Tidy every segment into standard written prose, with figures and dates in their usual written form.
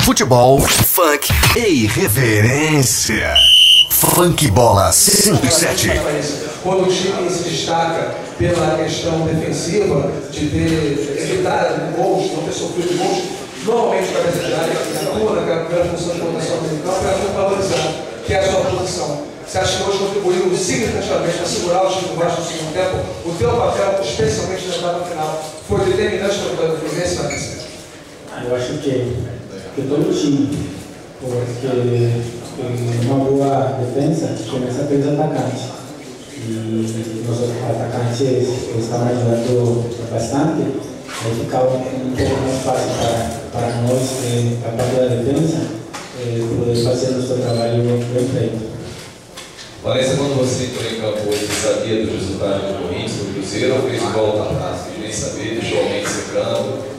futebol, funk e irreverência. Funk Bola 107. Quando o time se destaca pela questão defensiva, de ter evitado gols, não ter sofrido gols, normalmente cabeça de área, atua naquela primeira função de proteção do campo, é muito valorizado, que é a sua posição. Você acha que hoje contribuiu significativamente para segurar o time baixo no segundo tempo? O teu papel, especialmente na etapa final, foi determinante para a vitória do Fluminense, Vanessa? Eu acho que todo time, porque uma boa defesa começa pelos atacantes. E os atacantes estavam ajudando bastante, aí ficava um pouco mais fácil para nós, a parte da defesa, poder fazer nosso trabalho bem feito. Vanessa, quando você entrou em campo hoje, você sabia dos resultados do Corinthians, do Cruzeiro, ou fez volta atrás, sem nem saber, deixou alguém secando?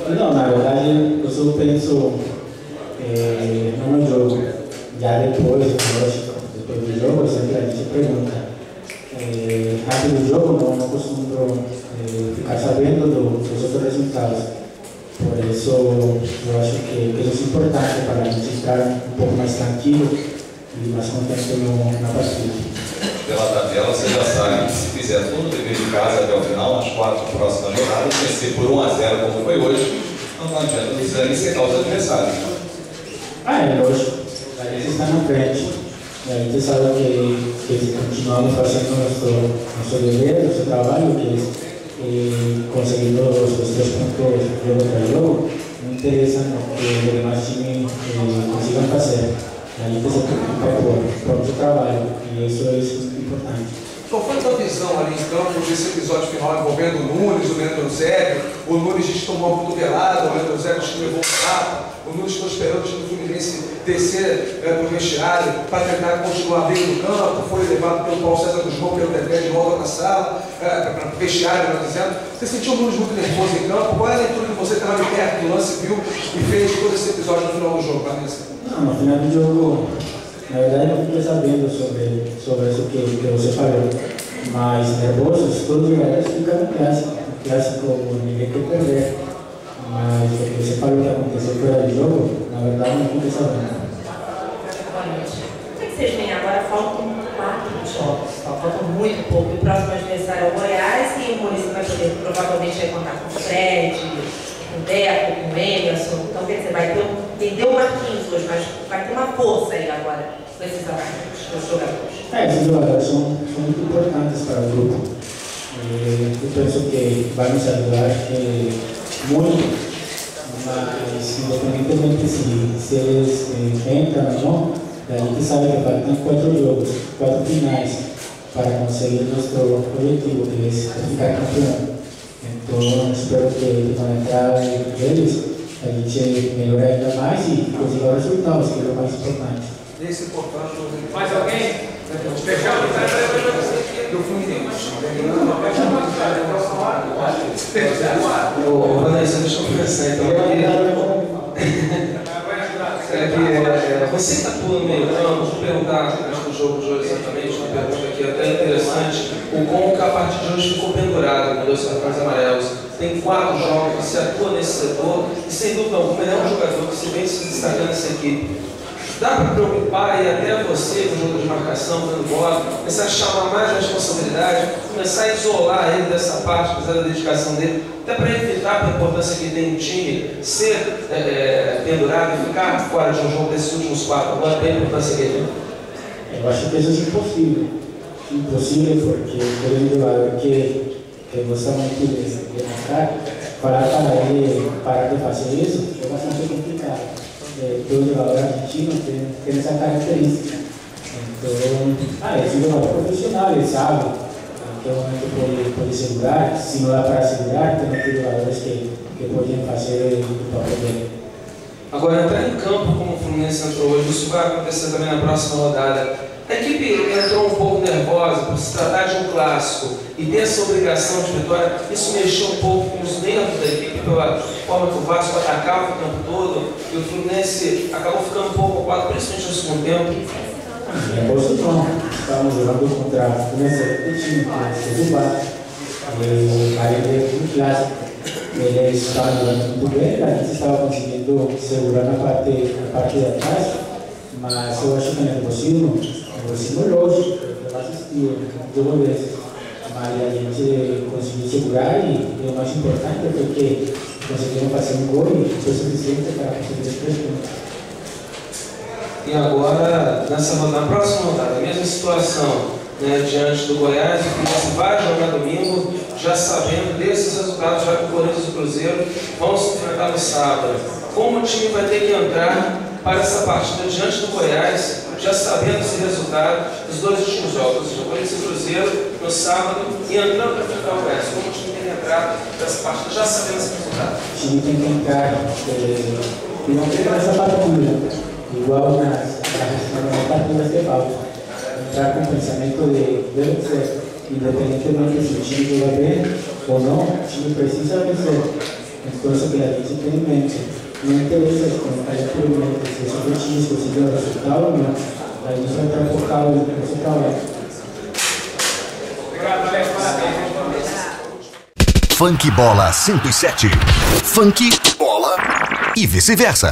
Não, na verdade, eu só penso no jogo. Já depois, lógico, depois do jogo, sempre a gente pergunta. Antes do jogo, não costumo ficar sabendo dos outros resultados. Por isso, eu acho que isso é importante para a gente estar um pouco mais tranquilo e mais contente na partida. Pela tabela, você já sabe que se fizer todo o dever de casa até o final, nas 4 próximas rodadas, vencer por 1-0 como foi hoje, não adianta precisar nem secar os adversários. É lógico. A gente está na frente. A gente sabe que continuamos fazendo nosso dever, nosso trabalho, que conseguindo os 3 pontos jogo para jogo, não interessa o que os demais times consigam fazer. A gente se preocupa com o próprio trabalho, e isso é importante. Qual foi a tua visão ali em campo desse episódio final envolvendo o Nunes, o Leandro Eusébio? O Nunes disse que tomou uma cotovelada, o Leandro Eusébio disse que levou um tapa, o Nunes ficou esperando o time do Fluminense descer para o vestiário para tentar continuar dentro do campo, foi levado pelo Paulo César Guzmão, pelo Dedé de volta na sala, para o vestiário, melhor dizendo. Você sentiu o Nunes muito nervoso em campo? Qual é a leitura que você estava de perto do lance, viu e fez todo esse episódio no final do jogo, Vanessa? Não, no final do jogo, na verdade, eu fiquei sabendo sobre isso que você falou, mas nervosos, todos os jogadores ficam no clássico, ninguém quer perder, mas o que você falou que aconteceu fora do jogo, na verdade, não fiquei sabendo. O que vocês veem agora? Faltam 4 jogos, faltam muito pouco, e o próximo adversário é o Goiás, e o Maurício vai poder, provavelmente vai contar com o Fred, com o Deco, com o Emerson, então quer dizer, vai ter perdeu o Marquinhos hoje, mas vai ter uma força aí agora com esses jogadores. Esses jogadores são muito importantes para o grupo. Eu penso que vai nos ajudar muito, mas independentemente se eles entram ou não, a gente sabe que faltam 4 jogos, 4 finais para conseguir nosso objetivo, que é ficar campeão. Então, espero que com a entrada deles a gente melhora ainda mais e conseguir resultados, que é o mais importante. Esse é importante. Mais alguém? Fechamos? Do Fluminense. Vanessa, deixa eu pensar então. Você que atua no meio campo, deixa eu perguntar antes do jogo de hoje exatamente, uma pergunta aqui até interessante. O como que a partir de hoje ficou pendurado com 2 cartões amarelos. Tem 4 jogos, você atua nesse setor e sem dúvida alguma ele é um jogador que se vem se destacando nessa equipe. Dá para preocupar e até você no jogo de marcação, dando bola, começar a chamar mais a responsabilidade, começar a isolar ele dessa parte, apesar da dedicação dele, até para evitar a importância que tem no time ser pendurado e ficar fora de um jogo desses últimos 4. Agora tem a importância que ele tem. Eu acho que isso é impossível. Impossível porque ele é um jogador que gosta muito de marcar, para ele parar de fazer isso é bastante complicado. Todo jogador argentino tem essa característica. Então, esse jogador profissional, ele sabe em que momento pode segurar, se não dá para segurar, tem jogadores que podem fazer o papel dele. Agora, entrar em campo como o Fluminense entrou hoje, isso vai acontecer também na próxima rodada. A equipe entrou um pouco nervosa por se tratar de um clássico e ter essa obrigação de vitória. Isso mexeu um pouco com os nervos da equipe pela forma que o Vasco atacava o tempo todo e o Fluminense acabou ficando um pouco ocupado, principalmente no segundo tempo. Nervoso não. Estamos jogando contra o Fluminense, o time que é do Vasco. Aí é um clássico. eles estavam jogando muito bem, a gente estava conseguindo segurar na parte de atrás, mas eu acho que no nervosismo lógico, eu assisti duas vezes, mas a gente conseguiu segurar e o mais importante foi que conseguimos fazer um gol e foi suficiente para conseguir os 3 pontos. E agora, na próxima rodada, a mesma situação, né, diante do Goiás, o Fluminense vai jogar domingo, já sabendo desses resultados, já que o Corinthians e o Cruzeiro vão se enfrentar no sábado. Como o time vai ter que entrar para essa partida diante do Goiás, já sabendo esse resultado dos 2 últimos jogos, ou seja, o Corinthians e o Cruzeiro no sábado, e entrando para enfrentar o Goiás? Como o time tem que entrar para essa partida, já sabendo esse resultado? O time tem que entrar e não pegar essa partida, igual nas partidas de volta. Entrar com o pensamento de vencer, independentemente se o time joga bem ou não, o time precisa vencer. Então, isso que a gente tem em mente. Não interessa como a gente tem em mente, se o time conseguir o resultado ou não, a gente vai estar focado no nosso trabalho. Obrigado, Alex. Parabéns. Funk Bola 107. Funk Bola e vice-versa.